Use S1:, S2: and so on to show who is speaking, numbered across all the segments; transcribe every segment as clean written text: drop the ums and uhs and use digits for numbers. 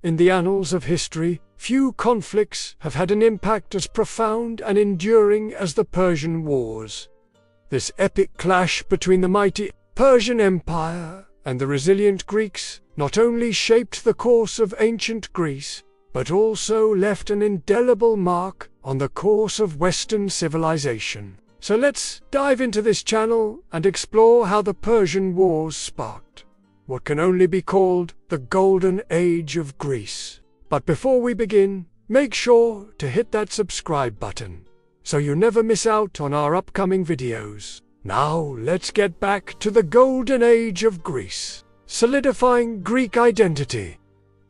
S1: In the annals of history, few conflicts have had an impact as profound and enduring as the Persian Wars. This epic clash between the mighty Persian Empire and the resilient Greeks not only shaped the course of ancient Greece, but also left an indelible mark on the course of Western civilization. So let's dive into this channel and explore how the Persian Wars sparked what can only be called the Golden Age of Greece. But before we begin, make sure to hit that subscribe button so you never miss out on our upcoming videos. Now let's get back to the Golden Age of Greece, solidifying Greek identity.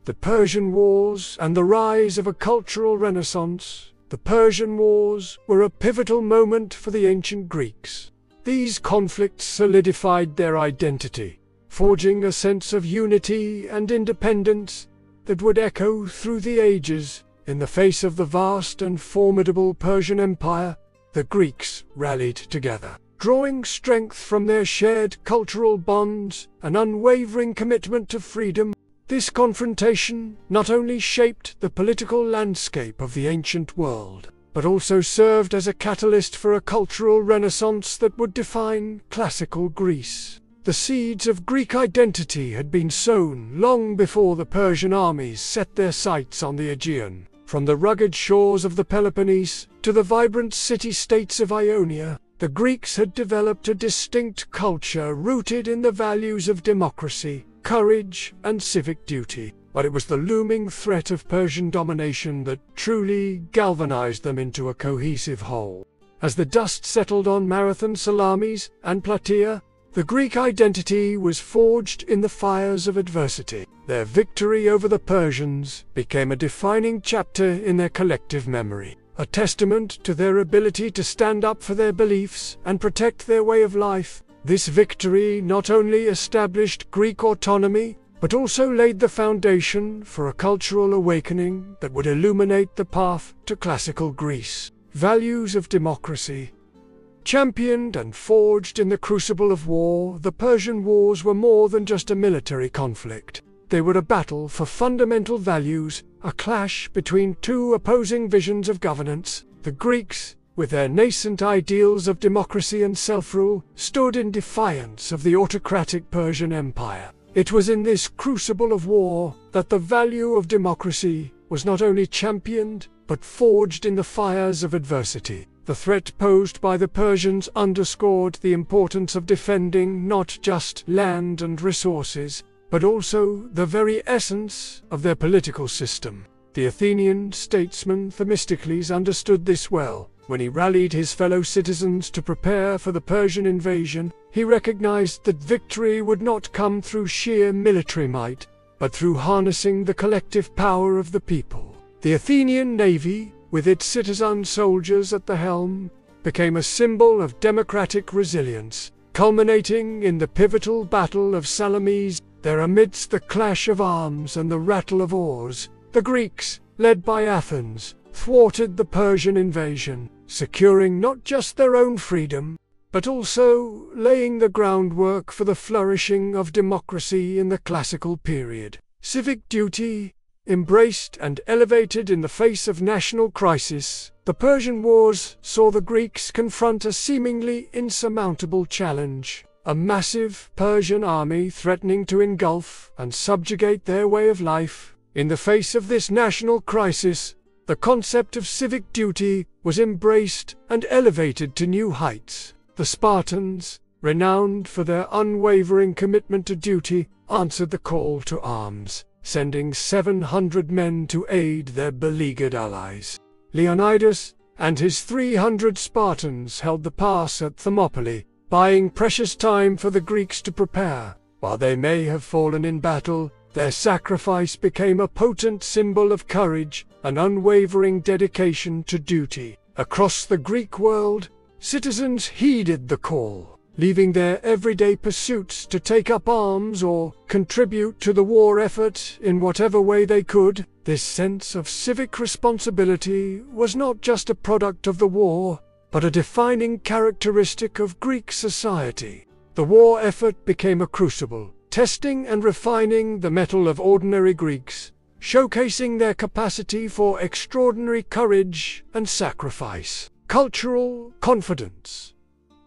S1: The Persian Wars and the rise of a cultural renaissance. The Persian Wars were a pivotal moment for the ancient Greeks. These conflicts solidified their identity, forging a sense of unity and independence that would echo through the ages. In the face of the vast and formidable Persian Empire, the Greeks rallied together, drawing strength from their shared cultural bonds and unwavering commitment to freedom. This confrontation not only shaped the political landscape of the ancient world, but also served as a catalyst for a cultural renaissance that would define classical Greece. The seeds of Greek identity had been sown long before the Persian armies set their sights on the Aegean. From the rugged shores of the Peloponnese to the vibrant city-states of Ionia, the Greeks had developed a distinct culture rooted in the values of democracy, courage, and civic duty. But it was the looming threat of Persian domination that truly galvanized them into a cohesive whole. As the dust settled on Marathon, Salamis, and Plataea, the Greek identity was forged in the fires of adversity. Their victory over the Persians became a defining chapter in their collective memory, a testament to their ability to stand up for their beliefs and protect their way of life. This victory not only established Greek autonomy, but also laid the foundation for a cultural awakening that would illuminate the path to classical Greece. Values of democracy. Championed and forged in the crucible of war, the Persian Wars were more than just a military conflict. They were a battle for fundamental values, a clash between two opposing visions of governance. The Greeks, with their nascent ideals of democracy and self-rule, stood in defiance of the autocratic Persian Empire. It was in this crucible of war that the value of democracy was not only championed, but forged in the fires of adversity. The threat posed by the Persians underscored the importance of defending not just land and resources, but also the very essence of their political system. The Athenian statesman Themistocles understood this well. When he rallied his fellow citizens to prepare for the Persian invasion, he recognized that victory would not come through sheer military might, but through harnessing the collective power of the people. The Athenian navy, with its citizen soldiers at the helm, became a symbol of democratic resilience, culminating in the pivotal Battle of Salamis. There, amidst the clash of arms and the rattle of oars, the Greeks, led by Athens, thwarted the Persian invasion, securing not just their own freedom, but also laying the groundwork for the flourishing of democracy in the classical period. Civic duty, embraced and elevated in the face of national crisis, the Persian Wars saw the Greeks confront a seemingly insurmountable challenge. A massive Persian army threatening to engulf and subjugate their way of life. In the face of this national crisis, the concept of civic duty was embraced and elevated to new heights. The Spartans, renowned for their unwavering commitment to duty, answered the call to arms, sending 700 men to aid their beleaguered allies. Leonidas and his 300 Spartans held the pass at Thermopylae, buying precious time for the Greeks to prepare. While they may have fallen in battle, their sacrifice became a potent symbol of courage and unwavering dedication to duty. Across the Greek world, citizens heeded the call, leaving their everyday pursuits to take up arms or contribute to the war effort in whatever way they could. This sense of civic responsibility was not just a product of the war, but a defining characteristic of Greek society. The war effort became a crucible, testing and refining the mettle of ordinary Greeks, showcasing their capacity for extraordinary courage and sacrifice. Cultural confidence.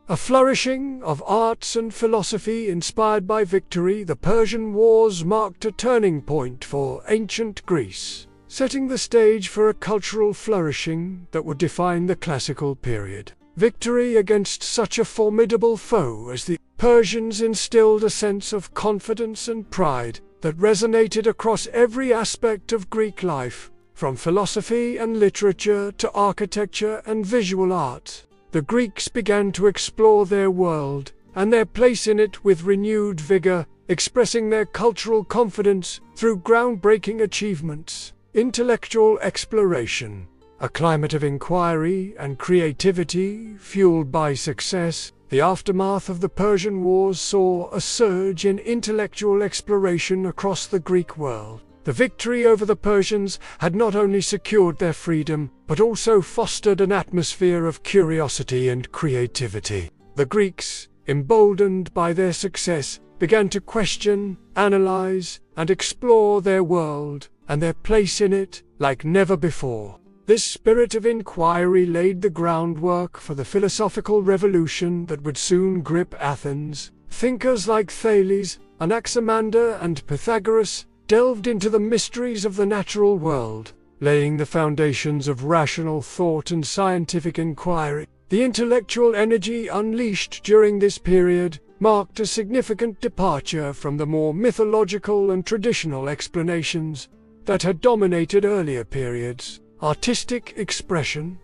S1: A flourishing of arts and philosophy inspired by victory, the Persian Wars marked a turning point for ancient Greece, setting the stage for a cultural flourishing that would define the classical period. Victory against such a formidable foe as the Persians instilled a sense of confidence and pride that resonated across every aspect of Greek life, from philosophy and literature to architecture and visual art. The Greeks began to explore their world and their place in it with renewed vigor, expressing their cultural confidence through groundbreaking achievements, intellectual exploration, a climate of inquiry and creativity fueled by success. The aftermath of the Persian Wars saw a surge in intellectual exploration across the Greek world. The victory over the Persians had not only secured their freedom, but also fostered an atmosphere of curiosity and creativity. The Greeks, emboldened by their success, began to question, analyze, and explore their world and their place in it like never before. This spirit of inquiry laid the groundwork for the philosophical revolution that would soon grip Athens. Thinkers like Thales, Anaximander, and Pythagoras delved into the mysteries of the natural world, laying the foundations of rational thought and scientific inquiry. The intellectual energy unleashed during this period marked a significant departure from the more mythological and traditional explanations that had dominated earlier periods. Artistic expression,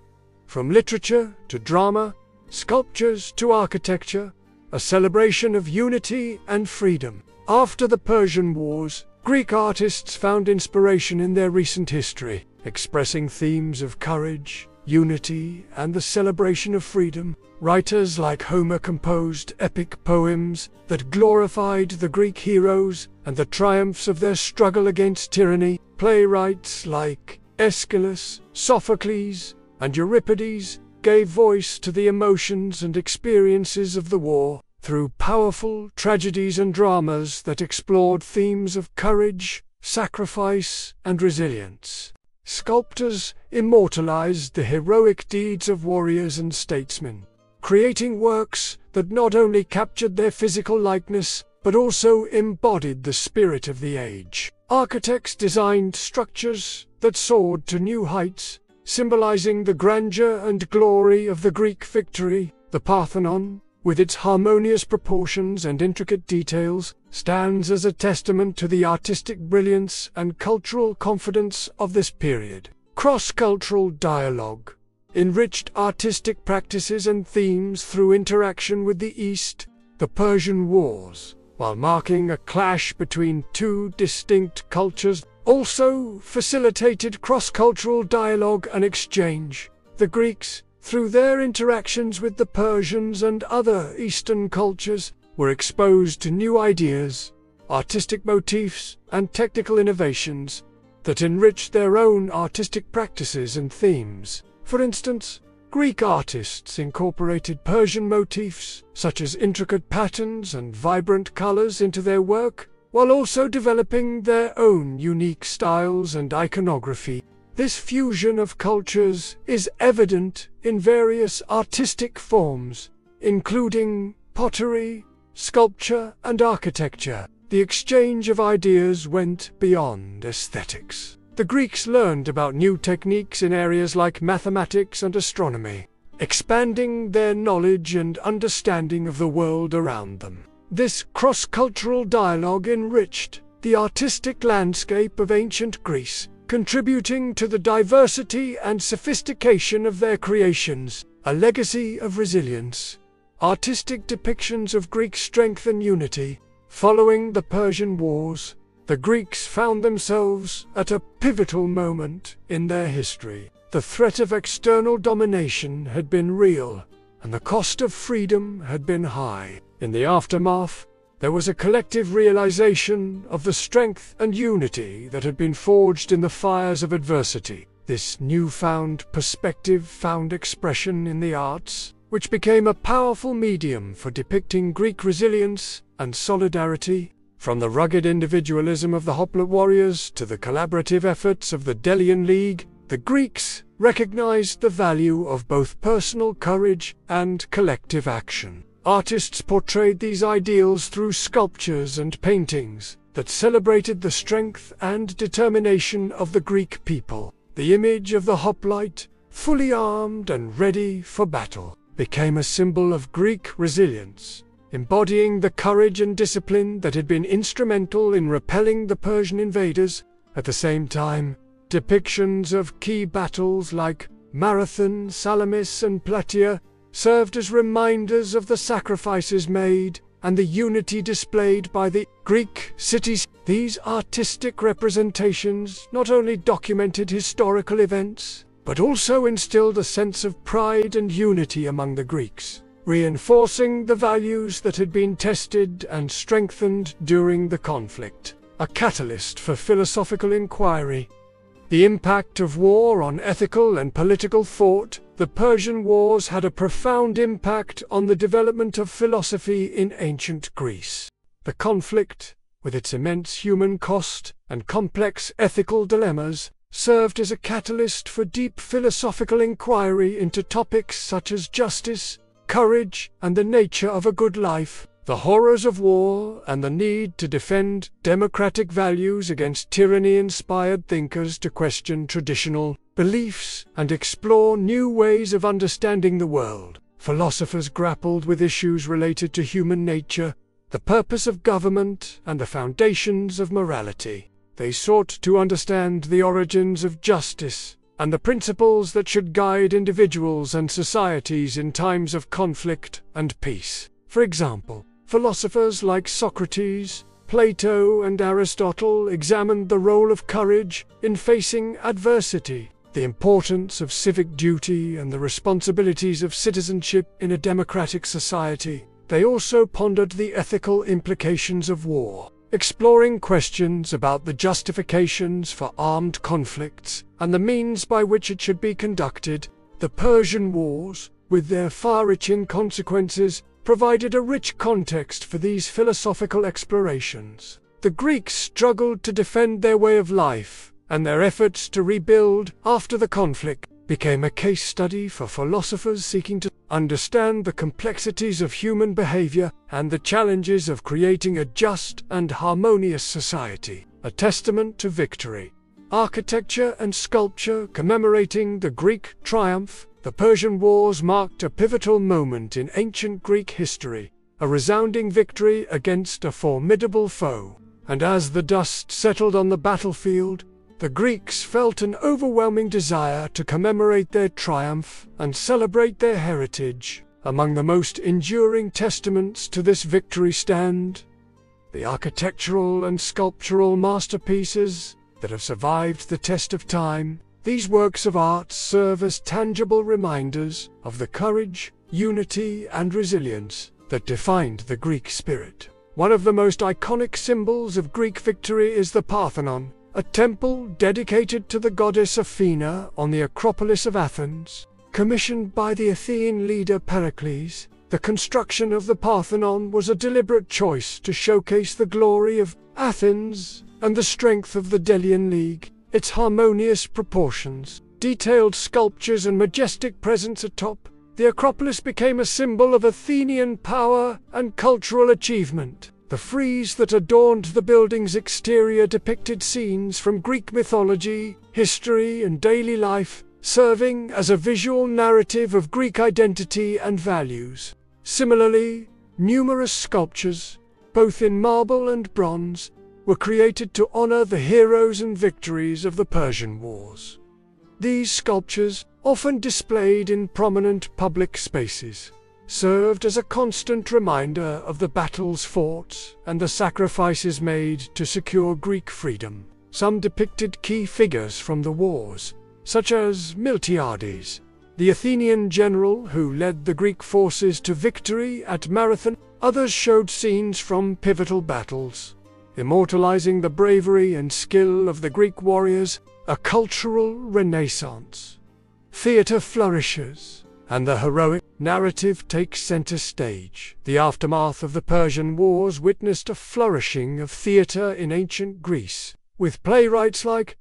S1: from literature to drama, sculptures to architecture, a celebration of unity and freedom. After the Persian Wars, Greek artists found inspiration in their recent history, expressing themes of courage, unity, and the celebration of freedom. Writers like Homer composed epic poems that glorified the Greek heroes and the triumphs of their struggle against tyranny. Playwrights like Aeschylus, Sophocles, and Euripides gave voice to the emotions and experiences of the war through powerful tragedies and dramas that explored themes of courage, sacrifice, and resilience. Sculptors immortalized the heroic deeds of warriors and statesmen, creating works that not only captured their physical likeness, but also embodied the spirit of the age. Architects designed structures that soared to new heights, symbolizing the grandeur and glory of the Greek victory. The Parthenon, with its harmonious proportions and intricate details, stands as a testament to the artistic brilliance and cultural confidence of this period. Cross-cultural dialogue enriched artistic practices and themes through interaction with the East. The Persian Wars, while marking a clash between two distinct cultures, also facilitated cross-cultural dialogue and exchange. The Greeks, through their interactions with the Persians and other Eastern cultures, were exposed to new ideas, artistic motifs, and technical innovations that enriched their own artistic practices and themes. For instance, Greek artists incorporated Persian motifs, such as intricate patterns and vibrant colors, into their work, while also developing their own unique styles and iconography. This fusion of cultures is evident in various artistic forms, including pottery, sculpture, and architecture. The exchange of ideas went beyond aesthetics. The Greeks learned about new techniques in areas like mathematics and astronomy, expanding their knowledge and understanding of the world around them. This cross-cultural dialogue enriched the artistic landscape of ancient Greece, contributing to the diversity and sophistication of their creations, a legacy of resilience. Artistic depictions of Greek strength and unity. Following the Persian Wars, the Greeks found themselves at a pivotal moment in their history. The threat of external domination had been real, and the cost of freedom had been high. In the aftermath, there was a collective realization of the strength and unity that had been forged in the fires of adversity. This newfound perspective found expression in the arts, which became a powerful medium for depicting Greek resilience and solidarity. From the rugged individualism of the hoplite warriors to the collaborative efforts of the Delian League, the Greeks recognized the value of both personal courage and collective action. Artists portrayed these ideals through sculptures and paintings that celebrated the strength and determination of the Greek people. The image of the hoplite, fully armed and ready for battle, became a symbol of Greek resilience, embodying the courage and discipline that had been instrumental in repelling the Persian invaders. At the same time, depictions of key battles like Marathon, Salamis, and Plataea served as reminders of the sacrifices made and the unity displayed by the Greek cities. These artistic representations not only documented historical events, but also instilled a sense of pride and unity among the Greeks, reinforcing the values that had been tested and strengthened during the conflict. A catalyst for philosophical inquiry. The impact of war on ethical and political thought. The Persian Wars had a profound impact on the development of philosophy in ancient Greece. The conflict, with its immense human cost and complex ethical dilemmas, served as a catalyst for deep philosophical inquiry into topics such as justice, courage, and the nature of a good life. The horrors of war and the need to defend democratic values against tyranny inspired thinkers to question traditional beliefs and explore new ways of understanding the world. Philosophers grappled with issues related to human nature, the purpose of government, and the foundations of morality. They sought to understand the origins of justice and the principles that should guide individuals and societies in times of conflict and peace. For example, philosophers like Socrates, Plato, and Aristotle examined the role of courage in facing adversity, the importance of civic duty, and the responsibilities of citizenship in a democratic society. They also pondered the ethical implications of war, exploring questions about the justifications for armed conflicts and the means by which it should be conducted. The Persian Wars, with their far-reaching consequences, provided a rich context for these philosophical explorations. The Greeks struggled to defend their way of life, and their efforts to rebuild after the conflict became a case study for philosophers seeking to understand the complexities of human behavior and the challenges of creating a just and harmonious society. A testament to victory. Architecture and sculpture commemorating the Greek triumph. The Persian Wars marked a pivotal moment in ancient Greek history, a resounding victory against a formidable foe. And as the dust settled on the battlefield, the Greeks felt an overwhelming desire to commemorate their triumph and celebrate their heritage. Among the most enduring testaments to this victory stand the architectural and sculptural masterpieces that have survived the test of time. These works of art serve as tangible reminders of the courage, unity, and resilience that defined the Greek spirit. One of the most iconic symbols of Greek victory is the Parthenon, a temple dedicated to the goddess Athena on the Acropolis of Athens. Commissioned by the Athenian leader Pericles, the construction of the Parthenon was a deliberate choice to showcase the glory of Athens and the strength of the Delian League. Its harmonious proportions, detailed sculptures, and majestic presence atop the Acropolis became a symbol of Athenian power and cultural achievement. The frieze that adorned the building's exterior depicted scenes from Greek mythology, history, and daily life, serving as a visual narrative of Greek identity and values. Similarly, numerous sculptures, both in marble and bronze, were created to honor the heroes and victories of the Persian Wars. These sculptures, often displayed in prominent public spaces, served as a constant reminder of the battles fought and the sacrifices made to secure Greek freedom. Some depicted key figures from the wars, such as Miltiades, the Athenian general who led the Greek forces to victory at Marathon. Others showed scenes from pivotal battles, immortalizing the bravery and skill of the Greek warriors. A cultural renaissance. Theater flourishes, and the heroic narrative takes center stage. The aftermath of the Persian Wars witnessed a flourishing of theatre in ancient Greece, with playwrights like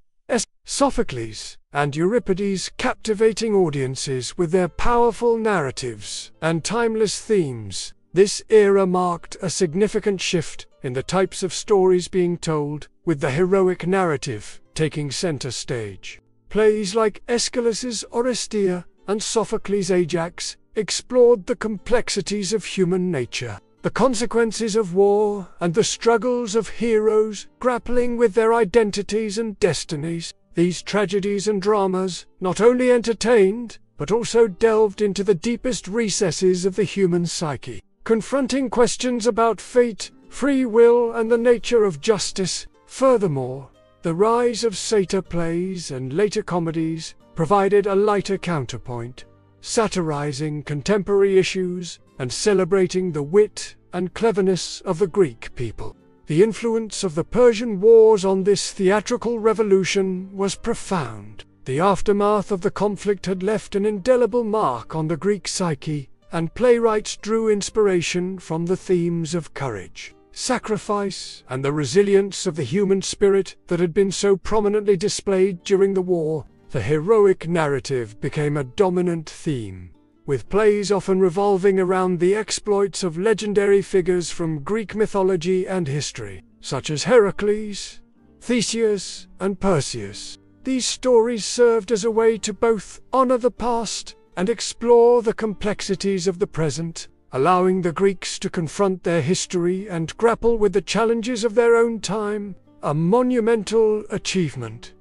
S1: Sophocles and Euripides captivating audiences with their powerful narratives and timeless themes. This era marked a significant shift in the types of stories being told, with the heroic narrative taking center stage. Plays like Aeschylus's Oresteia and Sophocles' Ajax explored the complexities of human nature, the consequences of war, and the struggles of heroes grappling with their identities and destinies. These tragedies and dramas not only entertained, but also delved into the deepest recesses of the human psyche, confronting questions about fate, free will, and the nature of justice. Furthermore, the rise of satyr plays and later comedies provided a lighter counterpoint, satirizing contemporary issues and celebrating the wit and cleverness of the Greek people. The influence of the Persian Wars on this theatrical revolution was profound. The aftermath of the conflict had left an indelible mark on the Greek psyche, and playwrights drew inspiration from the themes of courage, sacrifice, and the resilience of the human spirit that had been so prominently displayed during the war. The heroic narrative became a dominant theme, with plays often revolving around the exploits of legendary figures from Greek mythology and history, such as Heracles, Theseus, and Perseus. These stories served as a way to both honor the past and explore the complexities of the present, allowing the Greeks to confront their history and grapple with the challenges of their own time, a monumental achievement.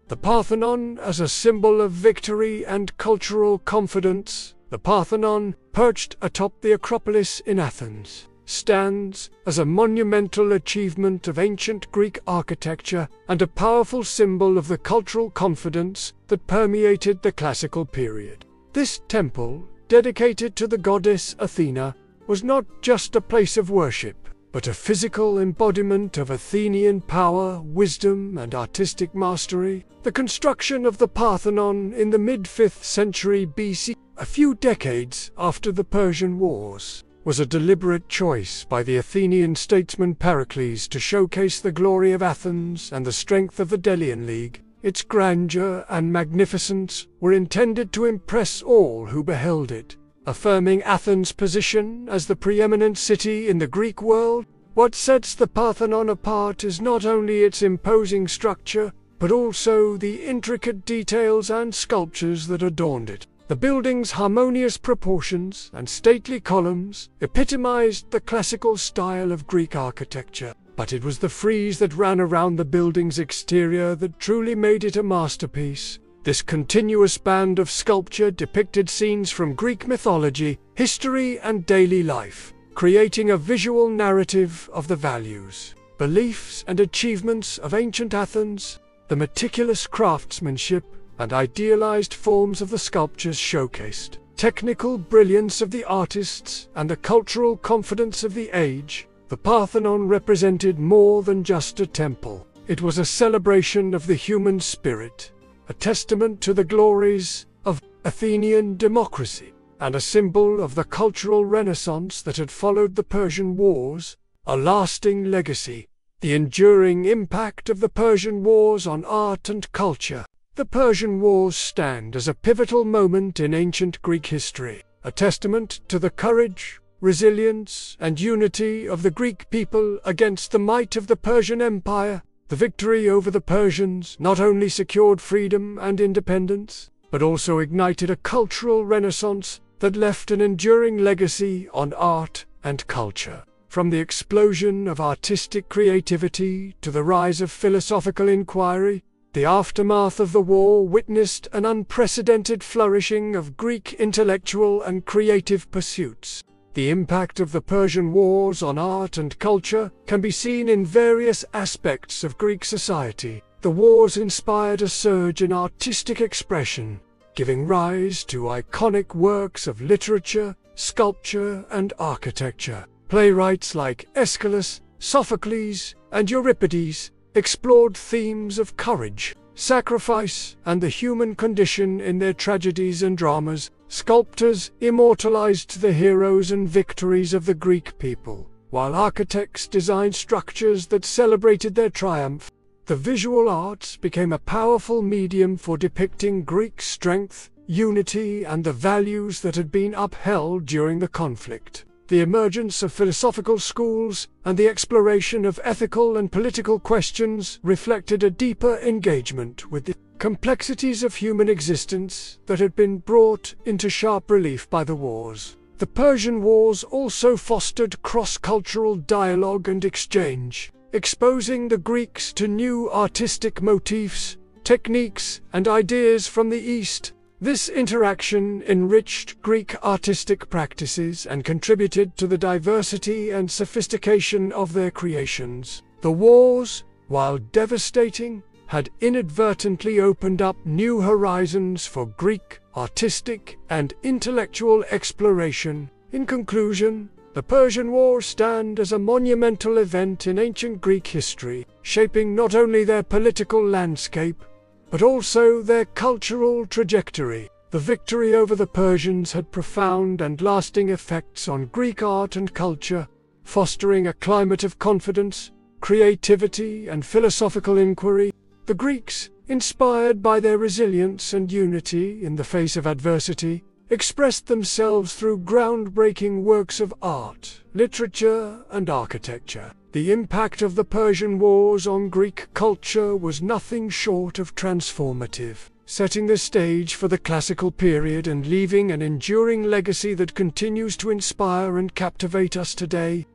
S1: The Parthenon as a symbol of victory and cultural confidence. The Parthenon, perched atop the Acropolis in Athens, stands as a monumental achievement of ancient Greek architecture and a powerful symbol of the cultural confidence that permeated the classical period. This temple, dedicated to the goddess Athena, was not just a place of worship, but a physical embodiment of Athenian power, wisdom, and artistic mastery. The construction of the Parthenon in the mid-5th century BC, a few decades after the Persian Wars, was a deliberate choice by the Athenian statesman Pericles to showcase the glory of Athens and the strength of the Delian League. Its grandeur and magnificence were intended to impress all who beheld it, affirming Athens' position as the preeminent city in the Greek world. What sets the Parthenon apart is not only its imposing structure, but also the intricate details and sculptures that adorned it. The building's harmonious proportions and stately columns epitomized the classical style of Greek architecture, but it was the frieze that ran around the building's exterior that truly made it a masterpiece. This continuous band of sculpture depicted scenes from Greek mythology, history, and daily life, creating a visual narrative of the values, beliefs, and achievements of ancient Athens. The meticulous craftsmanship and idealized forms of the sculptures showcased technical brilliance of the artists and the cultural confidence of the age. The Parthenon represented more than just a temple. It was a celebration of the human spirit, a testament to the glories of Athenian democracy, and a symbol of the cultural renaissance that had followed the Persian Wars, a lasting legacy. The enduring impact of the Persian Wars on art and culture. The Persian Wars stand as a pivotal moment in ancient Greek history, a testament to the courage, resilience, and unity of the Greek people against the might of the Persian Empire. The victory over the Persians not only secured freedom and independence, but also ignited a cultural renaissance that left an enduring legacy on art and culture. From the explosion of artistic creativity to the rise of philosophical inquiry, the aftermath of the war witnessed an unprecedented flourishing of Greek intellectual and creative pursuits. The impact of the Persian Wars on art and culture can be seen in various aspects of Greek society. The wars inspired a surge in artistic expression, giving rise to iconic works of literature, sculpture, and architecture. Playwrights like Aeschylus, Sophocles, and Euripides explored themes of courage, sacrifice, and the human condition in their tragedies and dramas. Sculptors immortalized the heroes and victories of the Greek people, while architects designed structures that celebrated their triumph. The visual arts became a powerful medium for depicting Greek strength, unity, and the values that had been upheld during the conflict. The emergence of philosophical schools and the exploration of ethical and political questions reflected a deeper engagement with the complexities of human existence that had been brought into sharp relief by the wars. The Persian Wars also fostered cross-cultural dialogue and exchange, exposing the Greeks to new artistic motifs, techniques, and ideas from the East. This interaction enriched Greek artistic practices and contributed to the diversity and sophistication of their creations. The wars, while devastating, had inadvertently opened up new horizons for Greek artistic and intellectual exploration. In conclusion, the Persian Wars stand as a monumental event in ancient Greek history, shaping not only their political landscape, but also their cultural trajectory. The victory over the Persians had profound and lasting effects on Greek art and culture, fostering a climate of confidence, creativity, and philosophical inquiry. The Greeks, inspired by their resilience and unity in the face of adversity, expressed themselves through groundbreaking works of art, literature, and architecture. The impact of the Persian Wars on Greek culture was nothing short of transformative, setting the stage for the classical period and leaving an enduring legacy that continues to inspire and captivate us today.